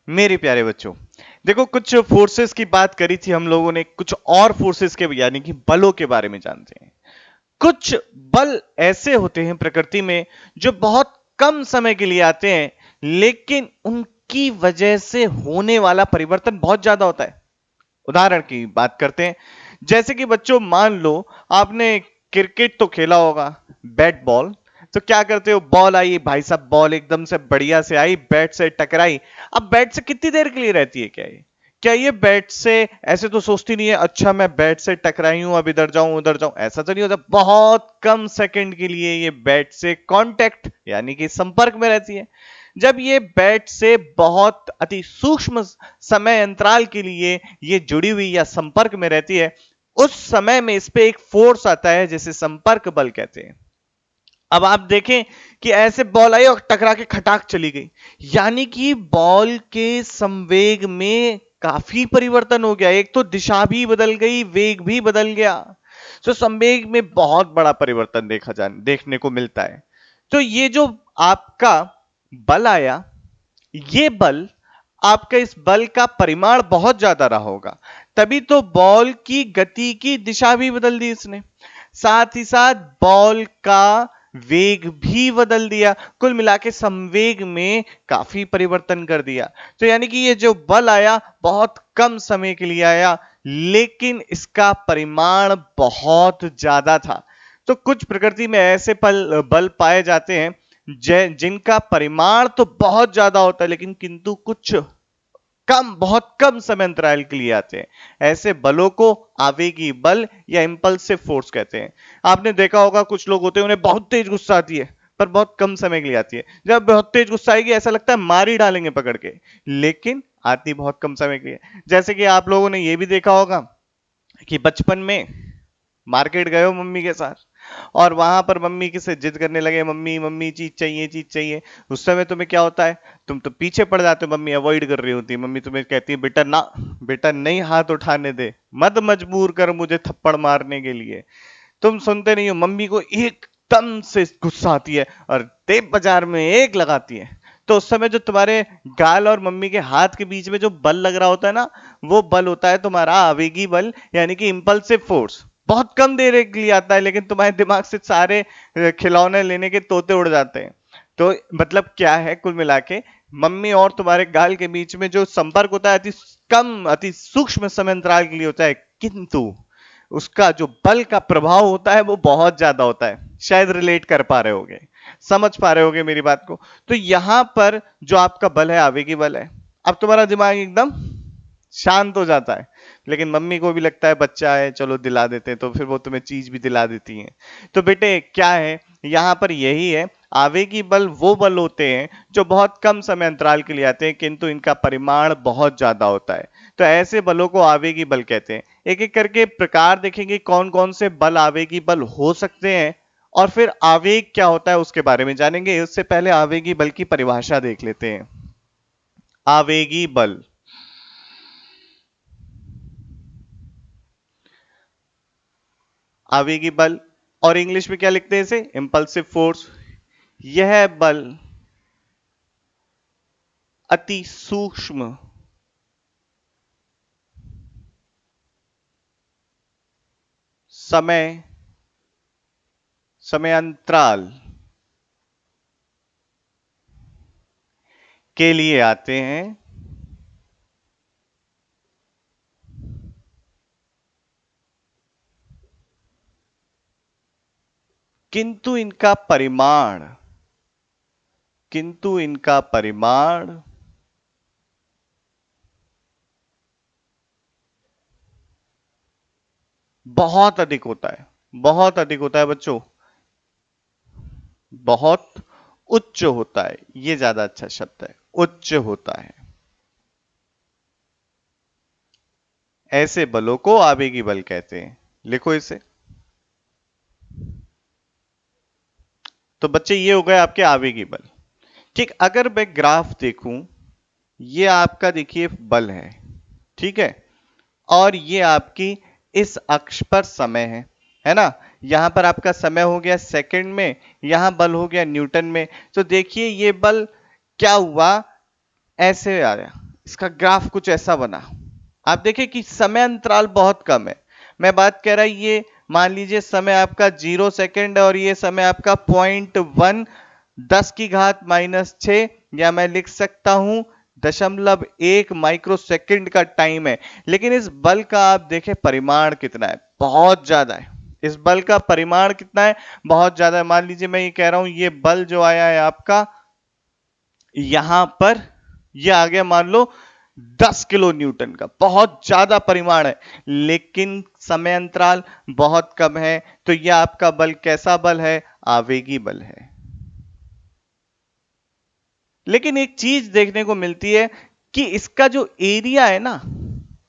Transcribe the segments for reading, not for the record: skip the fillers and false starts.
मेरे प्यारे बच्चों, देखो कुछ फोर्सेस की बात करी थी हम लोगों ने, कुछ और फोर्सेस के यानी कि बलों के बारे में जानते हैं। कुछ बल ऐसे होते हैं प्रकृति में जो बहुत कम समय के लिए आते हैं, लेकिन उनकी वजह से होने वाला परिवर्तन बहुत ज्यादा होता है। उदाहरण की बात करते हैं, जैसे कि बच्चों मान लो आपने क्रिकेट तो खेला होगा, बैट बॉल। तो क्या करते हो, बॉल आई भाई साहब, बॉल एकदम से बढ़िया से आई, बैट से टकराई। अब बैट से कितनी देर के लिए रहती है, क्या ये बैट से ऐसे तो सोचती नहीं है, अच्छा मैं बैट से टकराई हूं, अब इधर जाऊं उधर जाऊं, ऐसा तो नहीं होता। बहुत कम सेकंड के लिए ये बैट से कांटेक्ट यानी कि संपर्क में रहती है। जब ये बैट से बहुत अति सूक्ष्म समय अंतराल के लिए ये जुड़ी हुई या संपर्क में रहती है, उस समय में इस पे एक फोर्स आता है जिसे संपर्क बल कहते हैं। अब आप देखें कि ऐसे बॉल आई और टकरा के खटाक चली गई, यानी कि बॉल के संवेग में काफी परिवर्तन हो गया। एक तो दिशा भी बदल गई, वेग भी बदल गया। तो संवेग में बहुत बड़ा परिवर्तन देखने को मिलता है। तो ये जो आपका बल आया, ये बल, आपका इस बल का परिमाण बहुत ज्यादा रहा होगा, तभी तो बॉल की गति की दिशा भी बदल दी इसने, साथ ही साथ बॉल का वेग भी बदल दिया। कुल मिला के संवेग में काफी परिवर्तन कर दिया। तो यानी कि ये जो बल आया बहुत कम समय के लिए आया, लेकिन इसका परिमाण बहुत ज्यादा था। तो कुछ प्रकृति में ऐसे बल पाए जाते हैं जिनका परिमाण तो बहुत ज्यादा होता है, लेकिन किंतु कुछ बहुत कम समय अंतराल के लिए आते हैं। ऐसे बलों को आवेगी बल या इंपल्सिव फोर्स कहते हैं। आपने देखा होगा कुछ लोग होते हैं, उन्हें बहुत तेज गुस्सा आती है पर बहुत कम समय के लिए आती है। जब बहुत तेज गुस्सा आएगी ऐसा लगता है मार ही डालेंगे पकड़ के, लेकिन आती बहुत कम समय के लिए। जैसे कि आप लोगों ने यह भी देखा होगा कि बचपन में मार्केट गए हो मम्मी के साथ, और वहां पर मम्मी किसे जिद करने लगे, मम्मी मम्मी चीज चाहिए चीज चाहिए। उस समय तुम्हें क्या होता है, तुम तो पीछे पड़ जाते हो, मम्मी अवॉइड कर रही होती है। मम्मी तुम्हें कहती है बेटा ना, बेटा नहीं हाथ उठाने दे, मत मजबूर कर मुझे थप्पड़ मारने के लिए। तुम सुनते नहीं हो, मम्मी को एकदम से गुस्सा आती है और तेज बाजार में एक लगाती है। तो उस समय जो तुम्हारे गाल और मम्मी के हाथ के बीच में जो बल लग रहा होता है ना, वो बल होता है तुम्हारा आवेगी बल यानी कि इंपल्सिव फोर्स। बहुत कम देर के लिए आता है, लेकिन तुम्हारे दिमाग से सारे खिलौने लेने के तोते उड़ जाते हैं। तो मतलब क्या है, कुल मिला के मम्मी और तुम्हारे गाल के बीच में जो संपर्क होता है अति कम अति सूक्ष्म समय अंतराल के लिए होता है, किंतु उसका जो बल का प्रभाव होता है वो बहुत ज्यादा होता है। शायद रिलेट कर पा रहे होगे, समझ पा रहे होगे मेरी बात को। तो यहां पर जो आपका बल है आवेगी बल है। अब तुम्हारा दिमाग एकदम शांत हो जाता है, लेकिन मम्मी को भी लगता है बच्चा है चलो दिला देते हैं, तो फिर वो तुम्हें चीज भी दिला देती है। तो बेटे क्या है यहां पर, यही है, आवेगी बल वो बल होते हैं जो बहुत कम समय अंतराल के लिए आते हैं, किंतु इनका परिमाण बहुत ज्यादा होता है। तो ऐसे बलों को आवेगी बल कहते हैं। एक एक करके प्रकार देखेंगे कौन कौन से बल आवेगी बल हो सकते हैं, और फिर आवेग क्या होता है उसके बारे में जानेंगे। उससे पहले आवेगी बल की परिभाषा देख लेते हैं। आवेगी बल, आवेगी बल, और इंग्लिश में क्या लिखते हैं इसे, इंपल्सिव फोर्स। यह बल अति सूक्ष्म समय समयांतराल के लिए आते हैं, किंतु इनका परिमाण बहुत अधिक होता है। बहुत अधिक होता है बच्चों, बहुत उच्च होता है। ये ज्यादा अच्छा शब्द है, उच्च होता है। ऐसे बलों को आवेगी बल कहते हैं। लिखो इसे। तो बच्चे ये हो गए आपके आवेगी बल। ठीक, अगर मैं ग्राफ देखूं, ये आपका देखिए बल है, ठीक है, और ये आपकी इस अक्ष पर समय है ना। यहां पर आपका समय हो गया सेकंड में, यहां बल हो गया न्यूटन में। तो देखिए ये बल क्या हुआ, ऐसे आ गया, इसका ग्राफ कुछ ऐसा बना। आप देखें कि समय अंतराल बहुत कम है। मैं बात कर रहा ये मान लीजिए समय आपका 0 सेकेंड और ये समय आपका 0.1 10⁻⁻6 या मैं लिख सकता हूं 0.1 माइक्रोसेकंड का टाइम है। लेकिन इस बल का आप देखें परिमाण कितना है, बहुत ज्यादा है। इस बल का परिमाण कितना है, बहुत ज्यादा है। मान लीजिए मैं ये कह रहा हूं ये बल जो आया है आपका यहां पर, ये आ गया मान लो 10 किलो न्यूटन का, बहुत ज्यादा परिमाण है। लेकिन समय अंतराल बहुत कम है, तो यह आपका बल कैसा बल है, आवेगी बल है। लेकिन एक चीज देखने को मिलती है कि इसका जो एरिया है ना,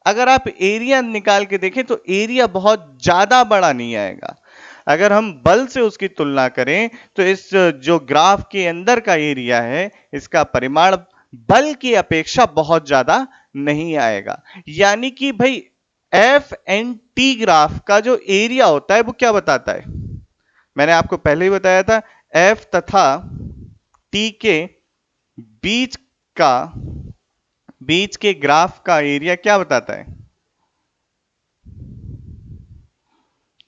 अगर आप एरिया निकाल के देखें तो एरिया बहुत ज्यादा बड़ा नहीं आएगा। अगर हम बल से उसकी तुलना करें तो इस जो ग्राफ के अंदर का एरिया है, इसका परिमाण बल की अपेक्षा बहुत ज्यादा नहीं आएगा। यानी कि भाई एफ एंड टी ग्राफ का जो एरिया होता है वो क्या बताता है, मैंने आपको पहले ही बताया था, एफ तथा टी के बीच का बीच के ग्राफ का एरिया क्या बताता है,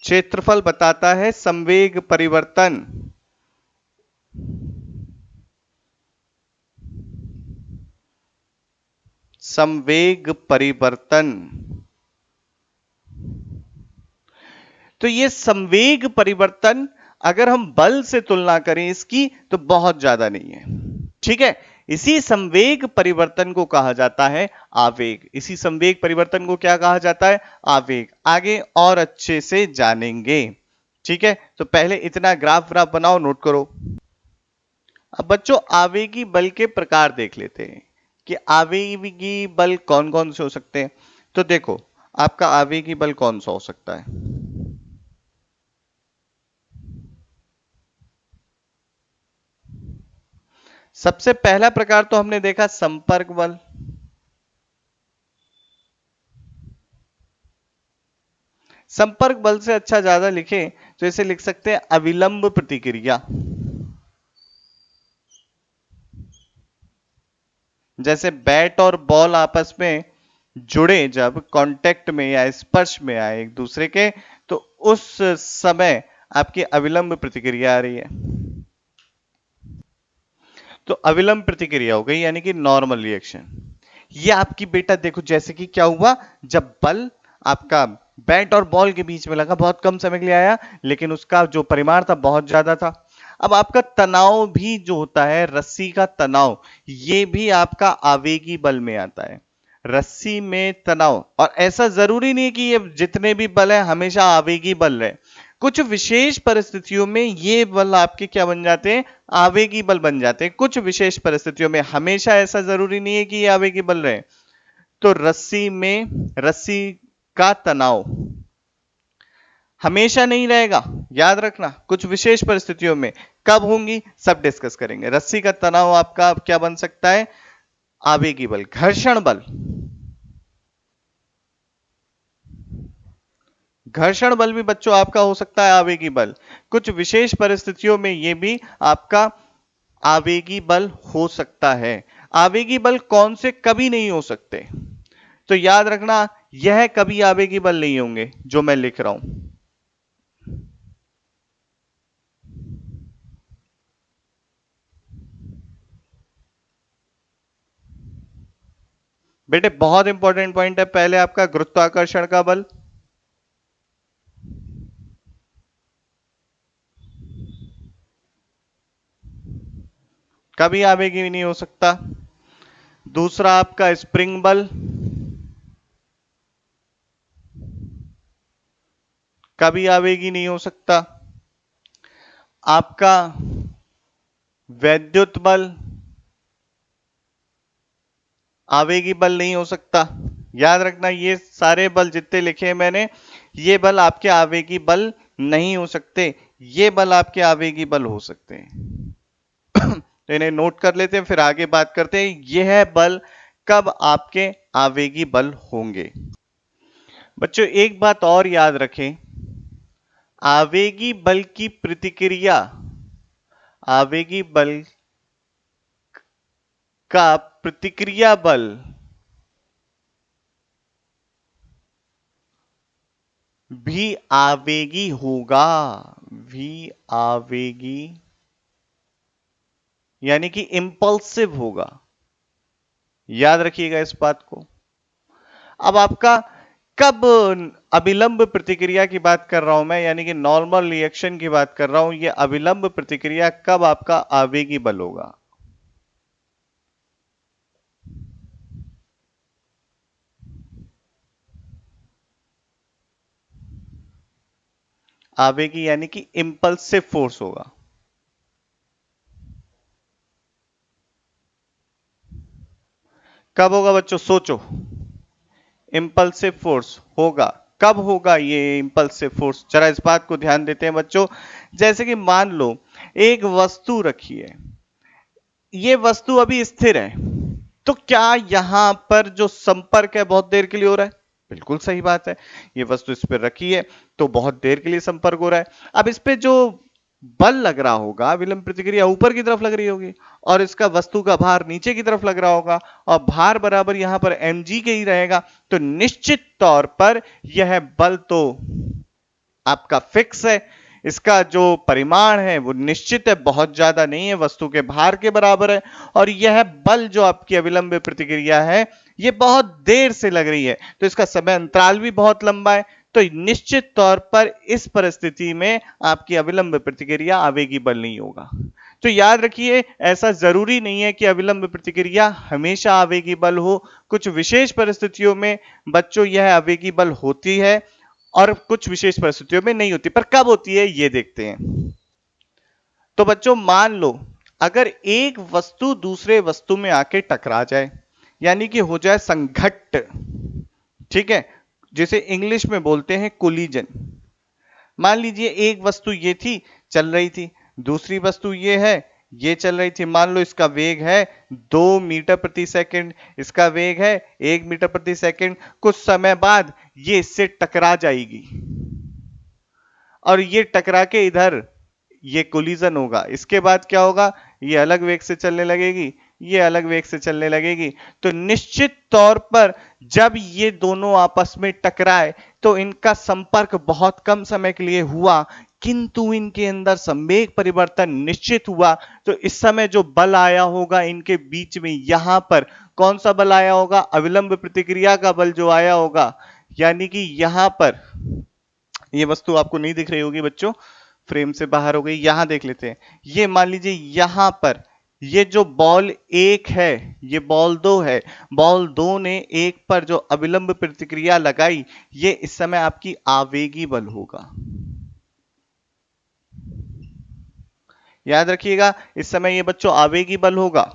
क्षेत्रफल बताता है संवेग परिवर्तन। संवेग परिवर्तन। तो ये संवेग परिवर्तन अगर हम बल से तुलना करें इसकी तो बहुत ज्यादा नहीं है, ठीक है। इसी संवेग परिवर्तन को कहा जाता है आवेग। इसी संवेग परिवर्तन को क्या कहा जाता है, आवेग। आगे और अच्छे से जानेंगे, ठीक है। तो पहले इतना ग्राफ व्राफ बनाओ, नोट करो। अब बच्चों आवेगी बल के प्रकार देख लेते हैं कि आवेगी बल कौन कौन से हो सकते हैं। तो देखो आपका आवेगी बल कौन सा हो सकता है, सबसे पहला प्रकार तो हमने देखा संपर्क बल। संपर्क बल से अच्छा ज्यादा लिखे तो इसे लिख सकते हैं अविलंब प्रतिक्रिया। जैसे बैट और बॉल आपस में जुड़े, जब कांटेक्ट में या स्पर्श में आए एक दूसरे के, तो उस समय आपकी अविलंब प्रतिक्रिया आ रही है। तो अविलंब प्रतिक्रिया हो गई, यानी कि नॉर्मल रिएक्शन। ये आपकी बेटा देखो जैसे कि क्या हुआ, जब बल आपका बैट और बॉल के बीच में लगा, बहुत कम समय के लिए आया, लेकिन उसका जो परिमाण था बहुत ज्यादा था। अब आपका तनाव भी जो होता है, रस्सी का तनाव, ये भी आपका आवेगी बल में आता है। रस्सी में तनाव, और ऐसा जरूरी नहीं कि ये जितने भी बल है हमेशा आवेगी बल रहे। कुछ विशेष परिस्थितियों में ये बल आपके क्या बन जाते हैं, आवेगी बल बन जाते हैं। कुछ विशेष परिस्थितियों में, हमेशा ऐसा जरूरी नहीं है कि ये आवेगी बल रहे। तो रस्सी का तनाव हमेशा नहीं रहेगा, याद रखना। कुछ विशेष परिस्थितियों में कब होंगी, सब डिस्कस करेंगे। रस्सी का तनाव आपका क्या बन सकता है, आवेगी बल। घर्षण बल, घर्षण बल भी बच्चों आपका हो सकता है आवेगी बल। कुछ विशेष परिस्थितियों में यह भी आपका आवेगी बल हो सकता है। आवेगी बल कौन से कभी नहीं हो सकते, तो याद रखना यह कभी आवेगी बल नहीं होंगे जो मैं लिख रहा हूं। बेटे बहुत इंपॉर्टेंट पॉइंट है। पहले आपका गुरुत्वाकर्षण का बल, कभी आवेगी भी नहीं हो सकता। दूसरा आपका स्प्रिंग बल, कभी आवेगी नहीं हो सकता। आपका वैद्युत बल, आवेगी बल नहीं हो सकता। याद रखना ये सारे बल जितने लिखे हैं मैंने, ये बल आपके आवेगी बल नहीं हो सकते, ये बल आपके आवेगी बल हो सकते हैं। तो इन्हें नोट कर लेते हैं, फिर आगे बात करते हैं यह बल कब आपके आवेगी बल होंगे। बच्चों एक बात और याद रखें, आवेगी बल की प्रतिक्रिया, आवेगी बल का प्रतिक्रिया बल भी आवेगी होगा, भी आवेगी यानी कि इंपल्सिव होगा। याद रखिएगा इस बात को। अब आपका कब अविलंब प्रतिक्रिया की बात कर रहा हूं मैं, यानी कि नॉर्मल रिएक्शन की बात कर रहा हूं, ये अविलंब प्रतिक्रिया कब आपका आवेगी बल होगा? आवेगी यानी कि इंपल्सिव फोर्स होगा। कब होगा बच्चों, सोचो। इंपल्सिव फोर्स होगा कब होगा? ये इंपल्सिव फोर्स, जरा इस बात को ध्यान देते हैं बच्चों। जैसे कि मान लो एक वस्तु रखी है, ये वस्तु अभी स्थिर है, तो क्या यहां पर जो संपर्क है बहुत देर के लिए हो रहा है? बिल्कुल सही बात है। ये वस्तु इस पर रखी है तो बहुत देर के लिए संपर्क हो रहा है। अब इस पे जो बल लग रहा होगा, विलंब प्रतिक्रिया ऊपर की तरफ लग रही होगी, और इसका वस्तु का भार नीचे की तरफ लग रहा होगा, और भार बराबर यहां पर mg के ही रहेगा, तो निश्चित तौर पर यह बल तो आपका फिक्स है। इसका जो परिमाण है वो निश्चित है, बहुत ज्यादा नहीं है, वस्तु के भार के बराबर है। और यह बल जो आपकी अविलंब प्रतिक्रिया है ये बहुत देर से लग रही है, तो इसका समय अंतराल भी बहुत लंबा है। तो निश्चित तौर पर इस परिस्थिति में आपकी अविलंब प्रतिक्रिया आवेगी बल नहीं होगा। तो याद रखिए, ऐसा जरूरी नहीं है कि अविलंब प्रतिक्रिया हमेशा आवेगी बल हो। कुछ विशेष परिस्थितियों में बच्चों यह आवेगी बल होती है, और कुछ विशेष परिस्थितियों में नहीं होती। पर कब होती है ये देखते हैं। तो बच्चों मान लो अगर एक वस्तु दूसरे वस्तु में आके टकरा जाए, यानी कि हो जाए संघट्ट, ठीक है, जिसे इंग्लिश में बोलते हैं कोलिजन। मान लीजिए एक वस्तु ये थी, चल रही थी, दूसरी वस्तु ये है, ये चल रही थी। मान लो इसका वेग है 2 मीटर प्रति सेकंड, इसका वेग है 1 मीटर प्रति सेकंड। कुछ समय बाद ये इससे टकरा जाएगी, और ये टकरा के इधर ये कोलिजन होगा। इसके बाद क्या होगा, ये अलग वेग से चलने लगेगी, ये अलग वेग से चलने लगेगी। तो निश्चित तौर पर जब ये दोनों आपस में टकराए तो इनका संपर्क बहुत कम समय के लिए हुआ, किंतु इनके अंदर संवेग परिवर्तन निश्चित हुआ। तो इस समय जो बल आया होगा इनके बीच में, यहां पर कौन सा बल आया होगा? अविलंब प्रतिक्रिया का बल जो आया होगा। यानी कि यहां पर ये वस्तु आपको नहीं दिख रही होगी बच्चों, फ्रेम से बाहर हो गई, यहां देख लेते हैं। ये मान लीजिए यहां पर ये जो बॉल एक है, ये बॉल दो है, बॉल दो ने एक पर जो अविलंब प्रतिक्रिया लगाई, ये इस समय आपकी आवेगी बल होगा। याद रखिएगा, इस समय ये बच्चों आवेगी बल होगा।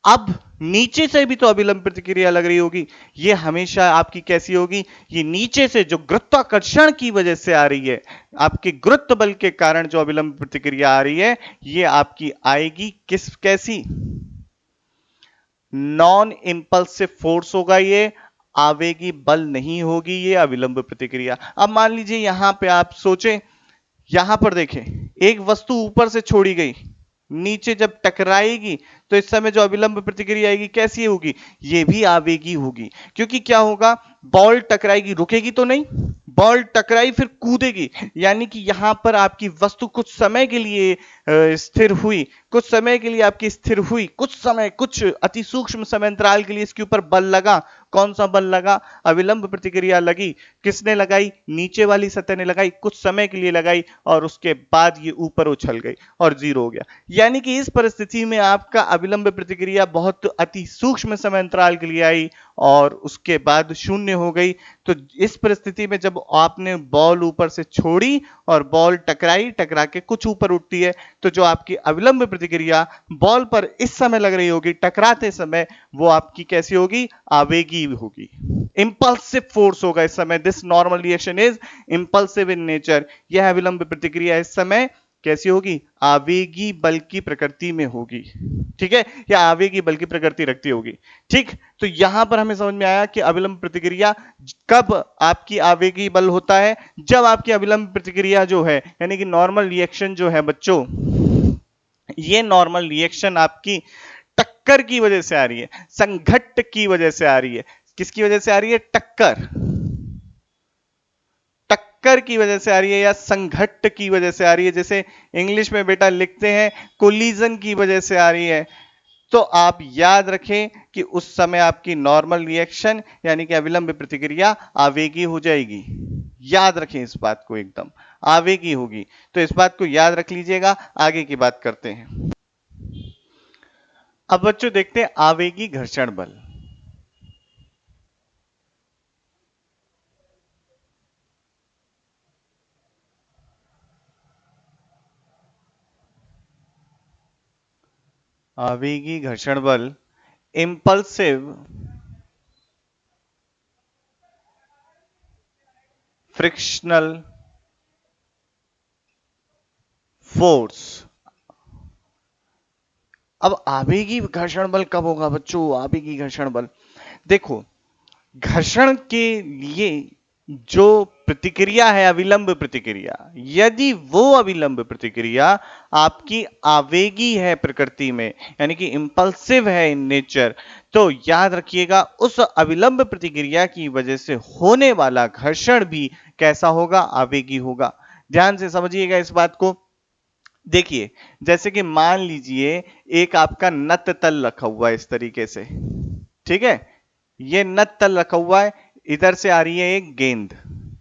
अब नीचे से भी तो अविलंब प्रतिक्रिया लग रही होगी, ये हमेशा आपकी कैसी होगी? ये नीचे से जो गुरुत्वाकर्षण की वजह से आ रही है, आपके गुरुत्व बल के कारण जो अविलंब प्रतिक्रिया आ रही है, ये आपकी आएगी किस, कैसी? नॉन इंपल्सिव फोर्स होगा ये, आवेगी बल नहीं होगी ये अविलंब प्रतिक्रिया। अब मान लीजिए यहां पे आप सोचें, यहां पर देखें, एक वस्तु ऊपर से छोड़ी गई, नीचे जब टकराएगी तो इस समय जो अविलंब प्रतिक्रिया आएगी कैसी होगी? ये भी आवेगी होगी। क्योंकि क्या होगा, बॉल टकराएगी, रुकेगी तो नहीं, बॉल टकराई फिर कूदेगी, यानी कि यहां पर आपकी वस्तु कुछ समय के लिए स्थिर हुई, कुछ समय के लिए आपकी स्थिर हुई, कुछ समय, कुछ अति सूक्ष्म समय अंतराल के लिए इसके ऊपर बल लगा। कौन सा बल लगा? अविलंब प्रतिक्रिया लगी। किसने लगाई? नीचे वाली सतह ने लगाई, कुछ समय के लिए लगाई, और उसके बाद ये ऊपर उछल गई और जीरो हो गया। यानी कि इस परिस्थिति में आपका अविलंब प्रतिक्रिया बहुत अति सूक्ष्म समय अंतराल के लिए आई और उसके बाद शून्य हो गई। तो इस परिस्थिति में जब आपने बॉल ऊपर से छोड़ी और बॉल टकराई, टकरा के कुछ ऊपर उठती है, तो जो आपकी अविलंब प्रतिक्रिया बॉल पर इस समय लग रही होगी, टकराते समय, वो आपकी कैसी होगी? आवेगी होगी, इंपल्सिव फोर्स होगा इस समय। This normal reaction is impulsive in nature. यह अविलंब प्रतिक्रिया इस समय कैसी होगी? आवेगी बल की प्रकृति में होगी, ठीक है, या आवेगी बल की प्रकृति रखती होगी। ठीक, तो यहां पर हमें समझ में आया कि अविलंब प्रतिक्रिया कब आपकी आवेगी बल होता है? जब आपकी अविलंब प्रतिक्रिया जो है, यानी कि नॉर्मल रिएक्शन जो है बच्चों, ये नॉर्मल रिएक्शन आपकी टक्कर की वजह से आ रही है, संघट्ट की वजह से आ रही है। किसकी वजह से आ रही है? टक्कर टक्कर की वजह से आ रही है या संघट्ट की वजह से आ रही है, जैसे इंग्लिश में बेटा लिखते हैं कोलिजन की वजह से आ रही है, तो आप याद रखें कि उस समय आपकी नॉर्मल रिएक्शन यानी कि अविलंब प्रतिक्रिया आवेगी हो जाएगी। याद रखें इस बात को, एकदम आवेगी होगी। तो इस बात को याद रख लीजिएगा, आगे की बात करते हैं। अब बच्चों देखते हैं आवेगी घर्षण बल। आवेगी घर्षण बल, इंपल्सिव फ्रिक्शनल फोर्स। अब आवेगी घर्षण बल कब होगा बच्चों? आवेगी घर्षण बल, देखो घर्षण के लिए जो प्रतिक्रिया है अविलंब प्रतिक्रिया, यदि वो अविलंब प्रतिक्रिया आपकी आवेगी है प्रकृति में, यानी कि इंपल्सिव है इन नेचर, तो याद रखिएगा उस अविलंब प्रतिक्रिया की वजह से होने वाला घर्षण भी कैसा होगा? आवेगी होगा। ध्यान से समझिएगा इस बात को। देखिए जैसे कि मान लीजिए एक आपका नत तल रखा हुआ है इस तरीके से, ठीक है, ये नत तल रखा हुआ है, इधर से आ रही है एक गेंद,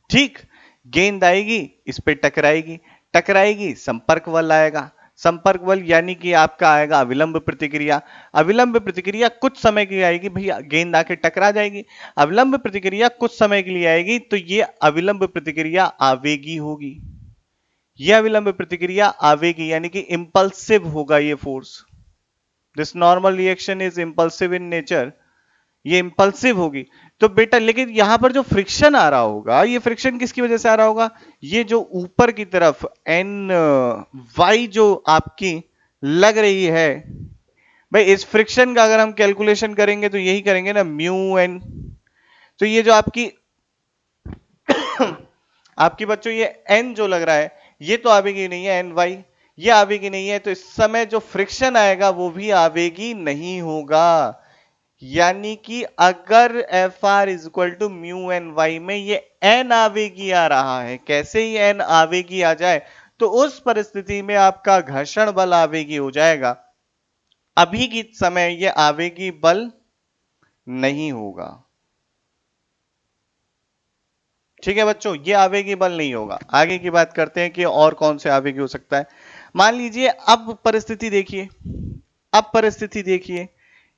ठीक, गेंद आएगी इस पे टकराएगी, टकराएगी संपर्क बल आएगा, संपर्क बल यानी कि आपका आएगा अविलंब प्रतिक्रिया। अविलंब प्रतिक्रिया कुछ समय के लिए आएगी भैया, गेंद आके टकरा जाएगी, अविलंब प्रतिक्रिया कुछ समय के लिए आएगी, तो ये अविलंब प्रतिक्रिया आवेगी होगी। यह अविलंब प्रतिक्रिया आवेगी यानी कि इंपल्सिव होगा ये force. This normal reaction is impulsive in nature, ये इंपल्सिव होगी। तो बेटा लेकिन यहां पर जो फ्रिक्शन आ रहा होगा, ये फ्रिक्शन किसकी वजह से आ रहा होगा? ये जो ऊपर की तरफ एन वाई जो आपकी लग रही है, भाई इस फ्रिक्शन का अगर हम कैलकुलेशन करेंगे तो यही करेंगे ना, म्यू एन। तो ये जो आपकी आपकी बच्चों ये एन जो लग रहा है, ये तो आवेगी नहीं है, एन वाई ये आवेगी नहीं है, तो इस समय जो फ्रिक्शन आएगा वो भी आवेगी नहीं होगा। यानी कि अगर F R is equal to mu N Y में ये एन आवेगी आ रहा है, कैसे ही एन आवेगी आ जाए तो उस परिस्थिति में आपका घर्षण बल आवेगी हो जाएगा। अभी की समय ये आवेगी बल नहीं होगा। ठीक है बच्चों, ये आवेगी बल नहीं होगा। आगे की बात करते हैं कि और कौन से आवेगी हो सकता है। मान लीजिए अब परिस्थिति देखिए, अब परिस्थिति देखिए,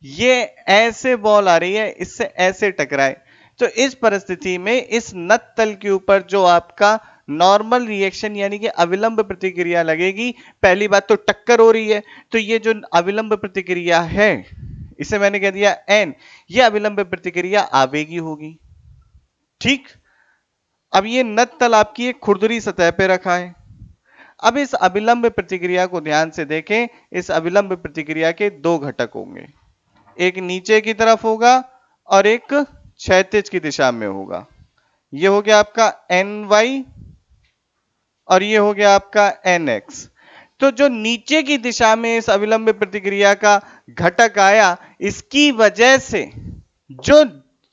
ये ऐसे बॉल आ रही है, इससे ऐसे टकराए, तो इस परिस्थिति में इस नत तल के ऊपर जो आपका नॉर्मल रिएक्शन यानी कि अविलंब प्रतिक्रिया लगेगी, पहली बात तो टक्कर हो रही है, तो ये जो अविलंब प्रतिक्रिया है इसे मैंने कह दिया एन, ये अविलंब प्रतिक्रिया आवेगी होगी। ठीक, अब ये नत तल आपकी एक खुरदुरी सतह पे रखा है। अब इस अविलंब प्रतिक्रिया को ध्यान से देखें, इस अविलंब प्रतिक्रिया के दो घटक होंगे, एक नीचे की तरफ होगा और एक क्षैतिज की दिशा में होगा। ये हो गया आपका एन वाई और ये हो गया आपका एन एक्स। तो जो नीचे की दिशा में इस अविलंब प्रतिक्रिया का घटक आया, इसकी वजह से जो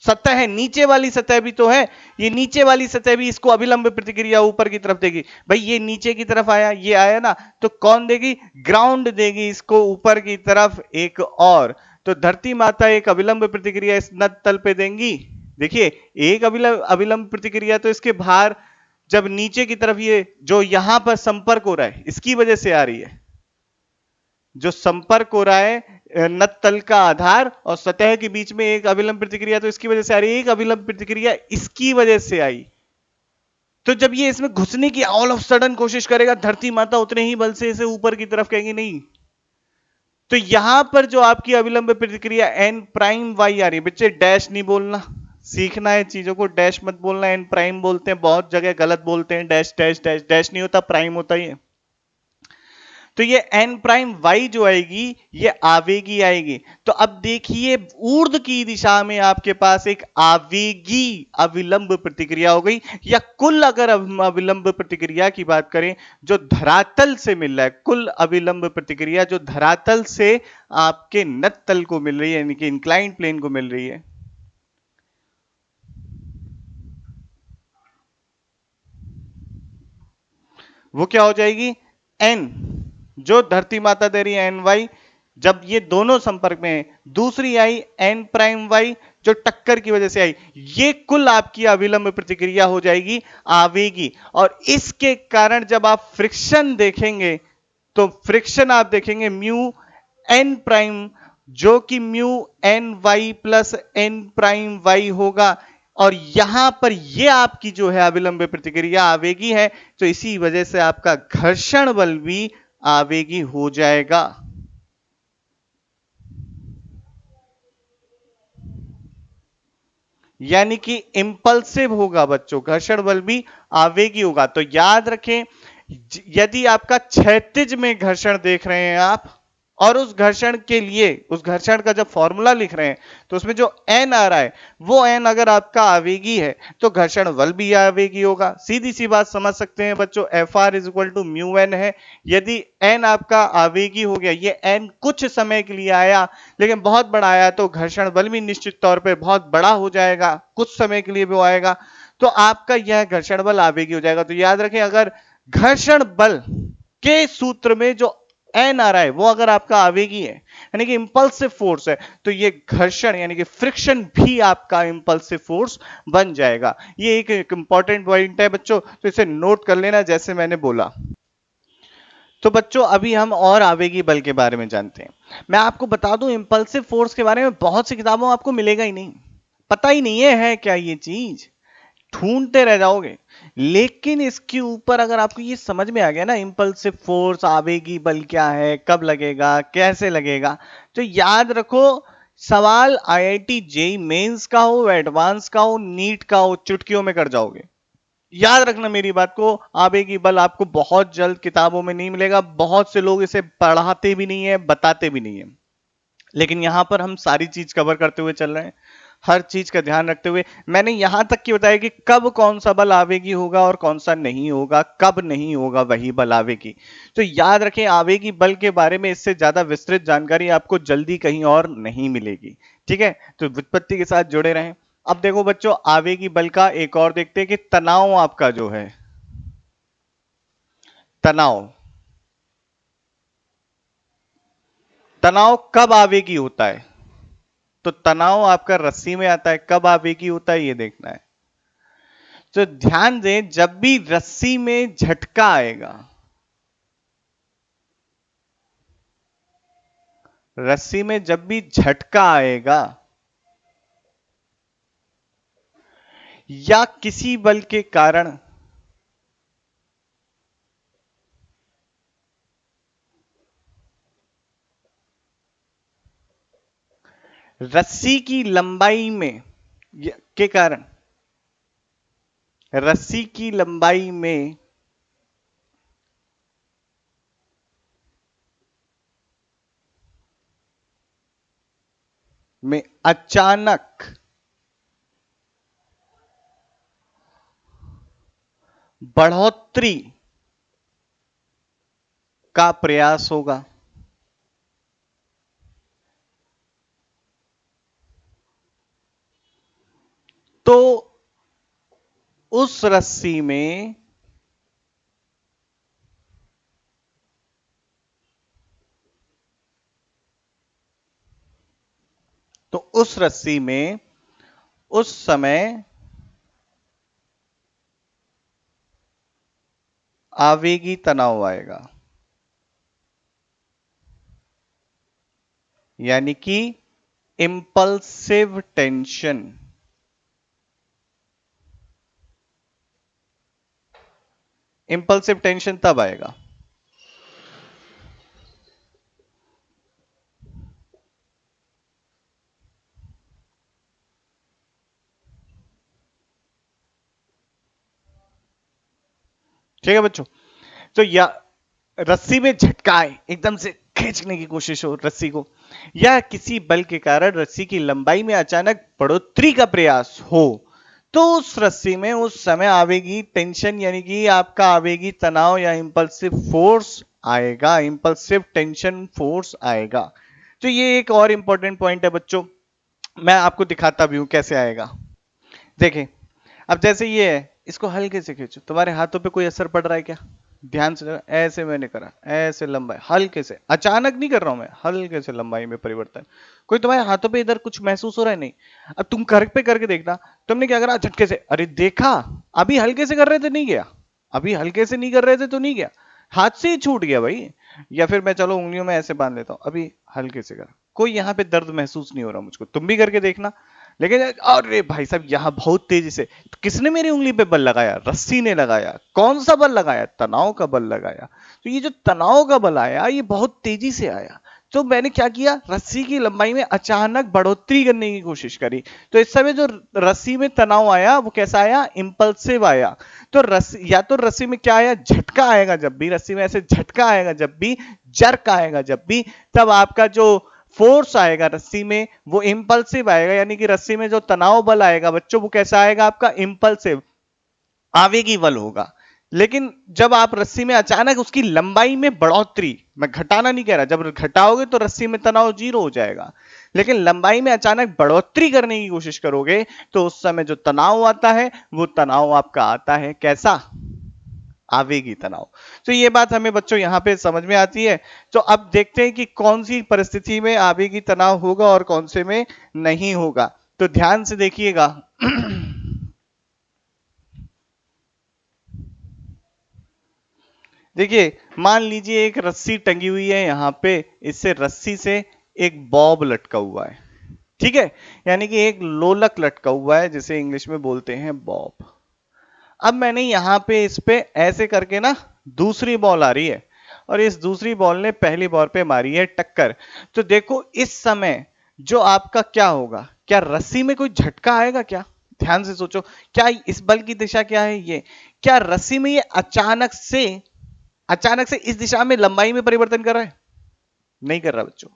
सतह है, नीचे वाली सतह भी तो है, ये नीचे वाली सतह भी इसको अविलंब प्रतिक्रिया ऊपर की तरफ देगी। भाई ये नीचे की तरफ आया, ये आया ना, तो कौन देगी? ग्राउंड देगी इसको ऊपर की तरफ एक और। तो धरती माता एक अविलंब प्रतिक्रिया इस नत तल पे देंगी। देखिए एक अविलंब प्रतिक्रिया तो इसके भार जब नीचे की तरफ ये जो यहां पर संपर्क हो रहा है इसकी वजह से आ रही है, जो संपर्क हो रहा है नत तल का आधार और सतह के बीच में एक अविलंब प्रतिक्रिया तो इसकी वजह से आ रही है, एक अविलंब प्रतिक्रिया इसकी वजह से आई। तो जब ये इसमें घुसने की ऑल ऑफ सडन कोशिश करेगा, धरती माता उतने ही बल से इसे ऊपर की तरफ कहेंगे नहीं। तो यहां पर जो आपकी अविलंब प्रतिक्रिया एन प्राइम वाई आ रही है, बच्चे डैश नहीं बोलना, सीखना है चीजों को, डैश मत बोलना, एन प्राइम बोलते हैं, बहुत जगह गलत बोलते हैं, डैश डैश डैश, डैश नहीं होता, प्राइम होता है। तो ये एन प्राइम वाई जो आएगी ये आवेगी आएगी। तो अब देखिए ऊर्ध्व की दिशा में आपके पास एक आवेगी अविलंब प्रतिक्रिया हो गई, या कुल अगर अविलंब प्रतिक्रिया की बात करें जो धरातल से मिल रहा है, कुल अविलंब प्रतिक्रिया जो धरातल से आपके नत तल को मिल रही है यानी कि इंक्लाइंड प्लेन को मिल रही है, वो क्या हो जाएगी, एन, जो धरती माता दे रही है एन वाई, जब ये दोनों संपर्क में है, दूसरी आई एन प्राइम वाई जो टक्कर की वजह से आई, ये कुल आपकी अविलंब प्रतिक्रिया हो जाएगी आवेगी। और इसके कारण जब आप फ्रिक्शन देखेंगे तो फ्रिक्शन आप देखेंगे म्यू एन प्राइम, जो कि mu N Y plus N prime Y होगा। और यहां पर यह आपकी जो है अविलंब प्रतिक्रिया आवेगी है, तो इसी वजह से आपका घर्षण बल भी आवेगी हो जाएगा। यानी कि इंपल्सिव होगा बच्चों, घर्षण बल भी आवेगी होगा। तो याद रखें, यदि आपका क्षैतिज में घर्षण देख रहे हैं आप, और उस घर्षण के लिए उस घर्षण का जब फॉर्मूला लिख रहे हैं, तो उसमें जो एन आ रहा है वो एन अगर आपका आवेगी है तो घर्षण बल भी आवेगी होगा। सीधी सी बात समझ सकते हैं बच्चों, F R is equal to mu N है। यदि एन आपका आवेगी हो गया, ये एन कुछ समय के लिए आया लेकिन बहुत बड़ा आया, तो घर्षण बल भी निश्चित तौर पर बहुत बड़ा हो जाएगा, कुछ समय के लिए भी आएगा, तो आपका यह घर्षण बल आवेगी हो जाएगा। तो याद रखें, अगर घर्षण बल के सूत्र में जो एन आ रहा है वो अगर आपका आवेगी है, यानी कि इंपल्सिव फोर्स है, तो ये घर्षण यानी कि फ्रिक्शन भी आपका इंपल्सिव फोर्स बन जाएगा। ये एक इंपॉर्टेंट पॉइंट है बच्चों, तो इसे नोट कर लेना जैसे मैंने बोला। तो बच्चों अभी हम और आवेगी बल के बारे में जानते हैं। मैं आपको बता दूं, इंपल्सिव फोर्स के बारे में बहुत सी किताबों में आपको मिलेगा ही नहीं, पता ही नहीं है क्या ये चीज, ढूंढते रह जाओगे। लेकिन इसके ऊपर अगर आपको ये समझ में आ गया ना, इंपल्सिव फोर्स आवेगी बल क्या है, कब लगेगा, कैसे लगेगा, तो याद रखो, सवाल आईआईटी जेईई मेंस का हो, एडवांस का हो, नीट का हो, चुटकियों में कर जाओगे। याद रखना मेरी बात को, आवेगी बल आपको बहुत जल्द किताबों में नहीं मिलेगा, बहुत से लोग इसे पढ़ाते भी नहीं है, बताते भी नहीं है, लेकिन यहां पर हम सारी चीज कवर करते हुए चल रहे हैं, हर चीज का ध्यान रखते हुए। मैंने यहां तक की बताया कि कब कौन सा बल आवेगी होगा और कौन सा नहीं होगा, कब नहीं होगा वही बल आवेगी। तो याद रखें, आवेगी बल के बारे में इससे ज्यादा विस्तृत जानकारी आपको जल्दी कहीं और नहीं मिलेगी, ठीक है। तो व्युत्पत्ति के साथ जुड़े रहें। अब देखो बच्चों, आवेगी बल का एक और देखते हैं कि तनाव आपका जो है, तनाव, तनाव कब आवेगी होता है, तो तनाव आपका रस्सी में आता है, कब आवेगी होता है ये देखना है। तो ध्यान दें, जब भी रस्सी में झटका आएगा, रस्सी में जब भी झटका आएगा या किसी बल के कारण रस्सी की लंबाई में के कारण, रस्सी की लंबाई में अचानक बढ़ोतरी का प्रयास होगा, तो उस रस्सी में उस समय आवेगी तनाव आएगा, यानी कि इंपल्सिव टेंशन। इंपल्सिव टेंशन तब आएगा ठीक है बच्चों। तो या रस्सी में झटकाए, एकदम से खींचने की कोशिश हो रस्सी को, या किसी बल के कारण रस्सी की लंबाई में अचानक बढ़ोतरी का प्रयास हो, तो उस रस्सी में उस समय आवेगी टेंशन, यानी कि आपका आवेगी तनाव या इंपल्सिव फोर्स आएगा, इंपल्सिव टेंशन फोर्स आएगा। तो ये एक और इंपॉर्टेंट पॉइंट है बच्चों, मैं आपको दिखाता भी हूं कैसे आएगा। देखें, अब जैसे ये है, इसको हल्के से खींचो, तुम्हारे हाथों पे कोई असर पड़ रहा है क्या, ध्यान से ऐसे मैंने करा, ऐसे लंबाई हल्के से, अचानक नहीं कर रहा हूं मैं, हल्के से लंबाई में परिवर्तन। कोई तुम्हारे हाथों पे इधर कुछ महसूस हो रहा है? नहीं। अब तुम घर पे करके देखना, तुमने क्या करा, झटके से, अरे देखा, अभी हल्के से कर रहे थे नहीं गया, अभी हल्के से नहीं कर रहे थे तो नहीं गया, हाथ से ही छूट गया भाई। या फिर मैं चलो उंगलियों में ऐसे बांध लेता हूं, अभी हल्के से करा, कोई यहाँ पे दर्द महसूस नहीं हो रहा मुझको, तुम भी करके देखना। लेकिन अरे भाई साहब यहाँ बहुत तेजी से, तो किसने मेरी उंगली पे बल लगाया? रस्सी ने लगाया। कौन सा बल लगाया? तनाव का बल लगाया। तो ये जो तनाव का बल आया ये बहुत तेजी से आया, तो मैंने क्या किया, रस्सी की लंबाई में अचानक बढ़ोतरी करने की कोशिश करी। तो इस समय जो रस्सी में तनाव आया वो कैसा आया? इंपल्सिव आया। तो रस्सी, या तो रस्सी में क्या आया, झटका आएगा, जब भी रस्सी में ऐसे झटका आएगा, जब भी जर्क आएगा, जब भी, तब आपका जो फोर्स आएगा रस्सी में वो इंपल्सिव आएगा, यानी कि रस्सी में जो तनाव बल आएगा बच्चों वो कैसा आएगा? आपका इंपल्सिव, आवेगी बल होगा। लेकिन जब आप रस्सी में अचानक उसकी लंबाई में बढ़ोतरी, मैं घटाना नहीं कह रहा, जब घटाओगे तो रस्सी में तनाव जीरो हो जाएगा, लेकिन लंबाई में अचानक बढ़ोतरी करने की कोशिश करोगे तो उस समय जो तनाव आता है वो तनाव आपका आता है कैसा? आवेगी तनाव। तो ये बात हमें बच्चों यहां पे समझ में आती है। तो अब देखते हैं कि कौन सी परिस्थिति में आवेगी तनाव होगा और कौन से में नहीं होगा। तो ध्यान से देखिएगा। देखिए, मान लीजिए एक रस्सी टंगी हुई है यहां पे, इससे रस्सी से एक बॉब लटका हुआ है, ठीक है, यानी कि एक लोलक लटका हुआ है जिसे इंग्लिश में बोलते हैं बॉब। अब मैंने यहां पे इस पे ऐसे करके ना, दूसरी बॉल आ रही है और इस दूसरी बॉल ने पहली बॉल पे मारी है टक्कर। तो देखो इस समय जो आपका क्या होगा, क्या रस्सी में कोई झटका आएगा क्या? ध्यान से सोचो, क्या इस बल की दिशा क्या है ये, क्या रस्सी में ये अचानक से इस दिशा में लंबाई में परिवर्तन कर रहा है? नहीं कर रहा बच्चों,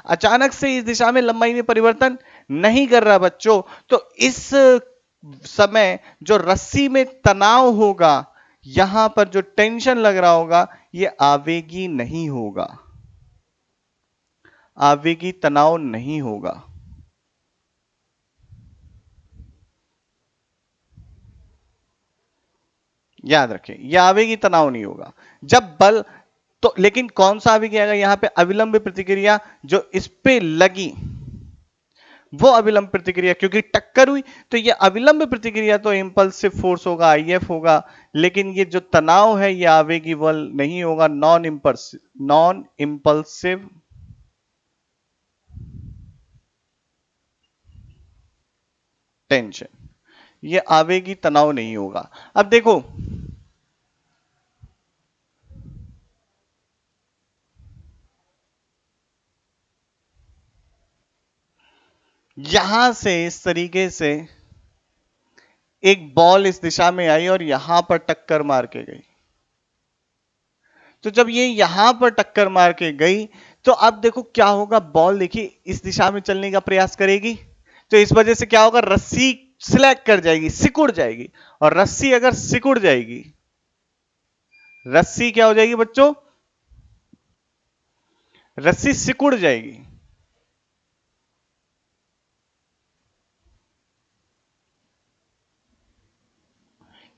अचानक से इस दिशा में लंबाई में परिवर्तन नहीं कर रहा बच्चों। तो इस समय जो रस्सी में तनाव होगा, यहां पर जो टेंशन लग रहा होगा, ये आवेगी नहीं होगा, आवेगी तनाव नहीं होगा। याद रखें, यह आवेगी तनाव नहीं होगा जब बल, तो लेकिन कौन सा आवेगी आएगा यहां पे? अविलंब प्रतिक्रिया जो इस पे लगी, वो अविलंब प्रतिक्रिया, क्योंकि टक्कर हुई तो ये अविलंब प्रतिक्रिया तो इंपल्सिव फोर्स होगा, आईएफ होगा, लेकिन ये जो तनाव है ये आवेगी बल नहीं होगा, नॉन इंपल्सिव टेंशन, ये आवेगी तनाव नहीं होगा। अब देखो, यहां से इस तरीके से एक बॉल इस दिशा में आई और यहां पर टक्कर मार के गई। तो जब ये यहां पर टक्कर मार के गई तो अब देखो क्या होगा, बॉल देखिए इस दिशा में चलने का प्रयास करेगी, तो इस वजह से क्या होगा, रस्सी स्लैग कर जाएगी, सिकुड़ जाएगी, और रस्सी अगर सिकुड़ जाएगी, रस्सी क्या हो जाएगी बच्चों? रस्सी सिकुड़ जाएगी।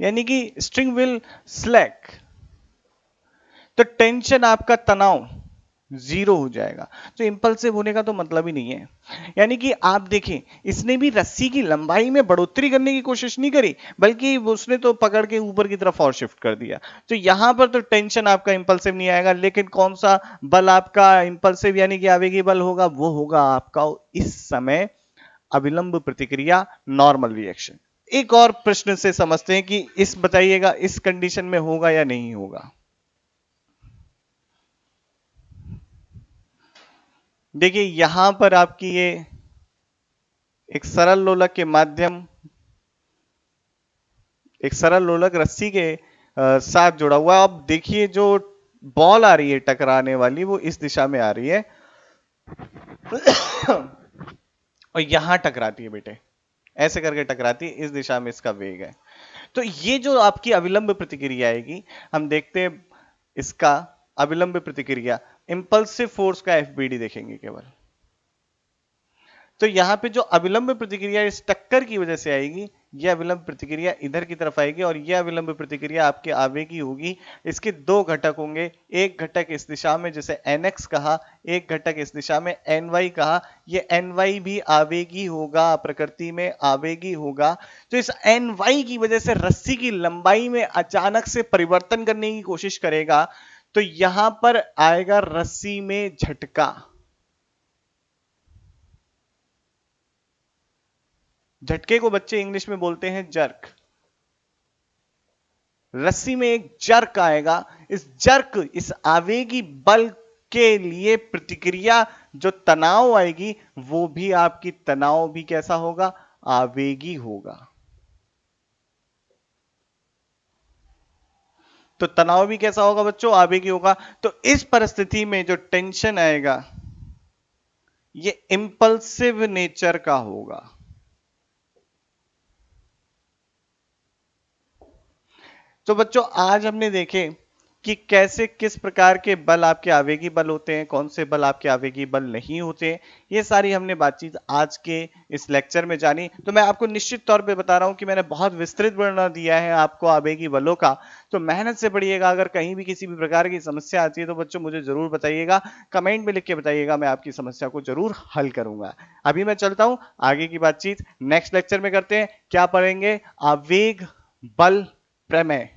यानी कि स्ट्रिंग विल स्लैक, तो टेंशन आपका तनाव जीरो हो जाएगा। तो इंपल्सिव होने का तो मतलब ही नहीं है। यानी कि आप देखें, इसने भी रस्सी की लंबाई में बढ़ोतरी करने की कोशिश नहीं करी, बल्कि उसने तो पकड़ के ऊपर की तरफ और शिफ्ट कर दिया। तो यहां पर तो टेंशन आपका इंपल्सिव नहीं आएगा, लेकिन कौन सा बल आपका इंपल्सिव यानी कि आवेगी बल होगा? वो होगा आपका इस समय अविलंब प्रतिक्रिया, नॉर्मल रिएक्शन। एक और प्रश्न से समझते हैं कि इस बताइएगा इस कंडीशन में होगा या नहीं होगा। देखिए यहां पर आपकी ये एक सरल लोलक के माध्यम, एक सरल लोलक रस्सी के साथ जुड़ा हुआ है। अब देखिए जो बॉल आ रही है टकराने वाली वो इस दिशा में आ रही है और यहां टकराती है बेटे, ऐसे करके टकराती है, इस दिशा में इसका वेग है। तो ये जो आपकी अविलंब प्रतिक्रिया आएगी, हम देखते हैं इसका अविलंब प्रतिक्रिया, इंपल्सिव फोर्स का एफबीडी देखेंगे केवल। तो यहां पे जो अविलंब प्रतिक्रिया इस टक्कर की वजह से आएगी, यह अविलंब प्रतिक्रिया इधर की तरफ आएगी और यह अविलंब प्रतिक्रिया आपके आवेगी होगी। इसके दो घटक होंगे, एक घटक इस दिशा में जिसे nx कहा, एक घटक इस दिशा में ny कहा। ये ny भी आवेगी होगा, प्रकृति में आवेगी होगा। तो इस ny की वजह से रस्सी की लंबाई में अचानक से परिवर्तन करने की कोशिश करेगा, तो यहां पर आएगा रस्सी में झटका। झटके को बच्चे इंग्लिश में बोलते हैं जर्क। रस्सी में एक जर्क आएगा। इस जर्क, इस आवेगी बल के लिए प्रतिक्रिया जो तनाव आएगी वो भी आपकी तनाव भी कैसा होगा, आवेगी होगा। तो तनाव भी कैसा होगा बच्चों, आवेगी होगा। तो इस परिस्थिति में जो टेंशन आएगा ये इंपल्सिव नेचर का होगा। तो बच्चों आज हमने देखे कि कैसे किस प्रकार के बल आपके आवेगी बल होते हैं, कौन से बल आपके आवेगी बल नहीं होते। ये सारी हमने बातचीत आज के इस लेक्चर में जानी। तो मैं आपको निश्चित तौर पे बता रहा हूं कि मैंने बहुत विस्तृत वर्णन दिया है आपको आवेगी बलों का। तो मेहनत से पढ़िएगा। अगर कहीं भी किसी भी प्रकार की समस्या आती है तो बच्चों मुझे जरूर बताइएगा, कमेंट में लिख के बताइएगा, मैं आपकी समस्या को जरूर हल करूंगा। अभी मैं चलता हूं, आगे की बातचीत नेक्स्ट लेक्चर में करते हैं। क्या पढ़ेंगे, आवेग बल प्रमेय।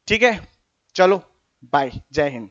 ठीक है, चलो बाय, जय हिंद।